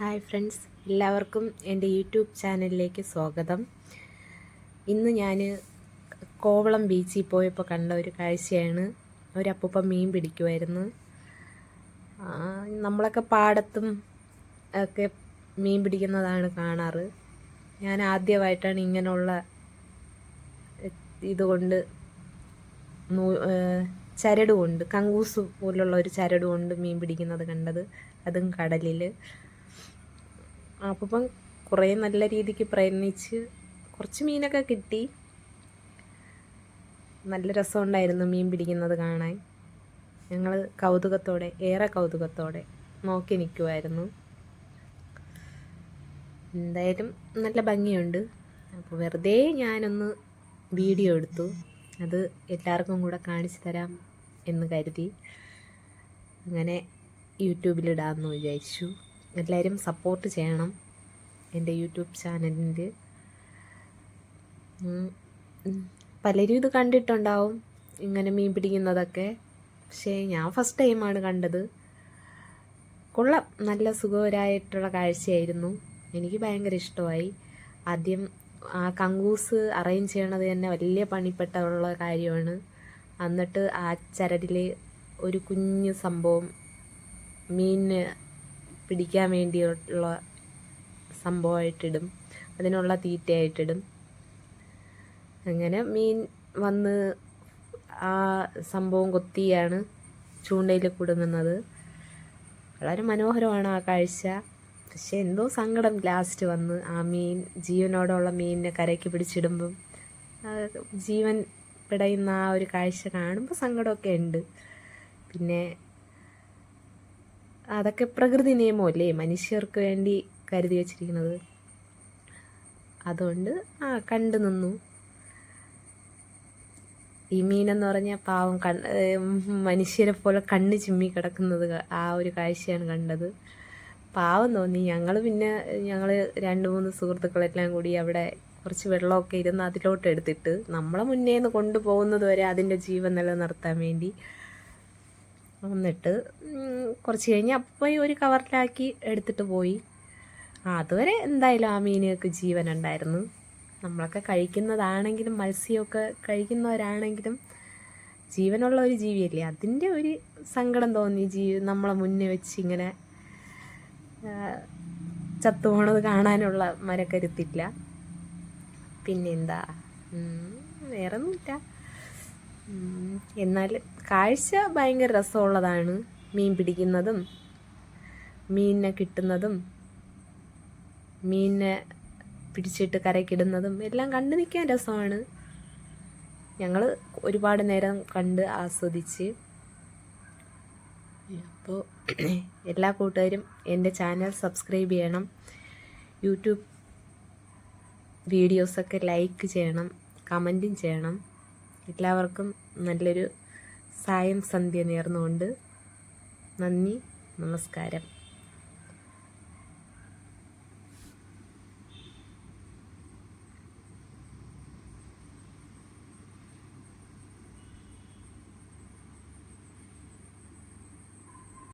Hi friends, എല്ലാവർക്കും എൻ്റെ YouTube ചാനലിലേക്ക് സ്വാഗതം. ഇന്ന് ഞാൻ കോവളം ബീച്ചിൽ പോയപ്പോൾ കണ്ട ഒരു കാഴ്ചയാണ്. ഒരപ്പൂപ്പൻ മീൻ പിടിക്കുമായിരുന്നു. നമ്മളൊക്കെ പാടത്തും ഒക്കെ മീൻ പിടിക്കുന്നതാണ് കാണാറ്. ഞാൻ ആദ്യമായിട്ടാണ് ഇങ്ങനെയുള്ള ഇതുകൊണ്ട് ചരട് കൊണ്ട്, കങ്കൂസ് പോലുള്ള ഒരു ചരട് കൊണ്ട് മീൻ പിടിക്കുന്നത് കണ്ടത്, അതും കടലിൽ. അപ്പം കുറേ നല്ല രീതിക്ക് പ്രയത്നിച്ച് കുറച്ച് മീനൊക്കെ കിട്ടി. നല്ല രസമുണ്ടായിരുന്നു മീൻ പിടിക്കുന്നത് കാണാൻ. ഞങ്ങൾ ഏറെ കൗതുകത്തോടെ നോക്കി നിൽക്കുമായിരുന്നു. എന്തായാലും നല്ല ഭംഗിയുണ്ട്. അപ്പോൾ വെറുതെ ഞാനൊന്ന് വീഡിയോ എടുത്തു. അത് എല്ലാവർക്കും കൂടെ കാണിച്ചു തരാം എന്ന് കരുതി അങ്ങനെ യൂട്യൂബിലിടാമെന്ന് വിചാരിച്ചു. എല്ലാവരും സപ്പോർട്ട് ചെയ്യണം എൻ്റെ യൂട്യൂബ് ചാനലിൽ. പലരും ഇത് കണ്ടിട്ടുണ്ടാവും, ഇങ്ങനെ മീൻ പിടിക്കുന്നതൊക്കെ. പക്ഷേ ഞാൻ ഫസ്റ്റ് ടൈമാണ് കണ്ടത്. കൊള്ളാം, നല്ല സുഖകരമായിട്ടുള്ള കാഴ്ചയായിരുന്നു. എനിക്ക് ഭയങ്കര ഇഷ്ടമായി. ആദ്യം ആ കങ്കൂസ് അറേഞ്ച് ചെയ്യണത് തന്നെ വലിയ പണിപ്പെട്ടുള്ള കാര്യമാണ്. എന്നിട്ട് ആ ചരടിൽ ഒരു കുഞ്ഞു സംഭവം മീനിന് പിടിക്കാൻ വേണ്ടിയുള്ള സംഭവമായിട്ടിടും, അതിനുള്ള തീറ്റയായിട്ടിടും. അങ്ങനെ മീൻ വന്ന് ആ സംഭവം കൊത്തിയാണ് ചൂണ്ടയിൽ കുടുങ്ങുന്നത്. വളരെ മനോഹരമാണ് ആ കാഴ്ച. പക്ഷെ എന്തോ സങ്കടം ലാസ്റ്റ് വന്ന് ആ മീൻ, ജീവനോടുള്ള മീനിനെ കരയ്ക്ക് പിടിച്ചിടുമ്പം ജീവൻ പിടയുന്ന ആ ഒരു കാഴ്ച കാണുമ്പോൾ സങ്കടമൊക്കെ ഉണ്ട്. പിന്നെ അതൊക്കെ പ്രകൃതി നിയമമല്ലേ, മനുഷ്യർക്ക് വേണ്ടി കരുതി വച്ചിരിക്കുന്നത്. അതുകൊണ്ട് കണ്ടു നിന്നു. ഈ മീനെന്ന് പറഞ്ഞാൽ പാവം മനുഷ്യരെ പോലെ കണ്ണ് ചിമ്മി കിടക്കുന്നത്, ആ ഒരു കാഴ്ചയാണ് കണ്ടത്. പാവം തോന്നി. ഞങ്ങൾ 2-3 സുഹൃത്തുക്കളെല്ലാം കൂടി അവിടെ കുറച്ച് വെള്ളമൊക്കെ ഇരുന്ന് അതിലോട്ട് എടുത്തിട്ട് നമ്മളെ മുന്നേ നിന്ന് കൊണ്ടുപോകുന്നത് വരെ അതിൻ്റെ ജീവൻ നിലനിർത്താൻ വേണ്ടി വന്നിട്ട് കുറച്ച് കഴിഞ്ഞ് അപ്പം ഒരു കവറിലാക്കി എടുത്തിട്ട് പോയി. അതുവരെ എന്തായാലും ആ മീനുകൾക്ക് ജീവനുണ്ടായിരുന്നു. നമ്മളൊക്കെ കഴിക്കുന്നതാണെങ്കിലും മത്സ്യമൊക്കെ കഴിക്കുന്നവരാണെങ്കിലും ജീവനുള്ള ഒരു ജീവിയല്ലേ, അതിൻ്റെ ഒരു സങ്കടം തോന്നി. നമ്മളെ മുന്നേ വെച്ച് ഇങ്ങനെ ചത്തുപോണത് കാണാനുള്ള മനക്കരുത്തില്ല. പിന്നെന്താ, വേറൊന്നുമില്ല. എന്നാൽ കാഴ്ച ഭയങ്കര രസമുള്ളതാണ്. മീൻ പിടിക്കുന്നതും മീനിനെ കിട്ടുന്നതും മീനിനെ പിടിച്ചിട്ട് കരയ്ക്കിടുന്നതും എല്ലാം കണ്ടു നിൽക്കാൻ രസമാണ്. ഞങ്ങൾ ഒരുപാട് നേരം കണ്ട് ആസ്വദിച്ച്. അപ്പോൾ എല്ലാ കൂട്ടുകാരും എൻ്റെ ചാനൽ സബ്സ്ക്രൈബ് ചെയ്യണം. യൂട്യൂബ് വീഡിയോസൊക്കെ ലൈക്ക് ചെയ്യണം, കമൻറ്റും ചെയ്യണം. എല്ലാവർക്കും നല്ലൊരു സായം സന്ധ്യ നേർന്നുകൊണ്ട് നന്ദി, നമസ്കാരം.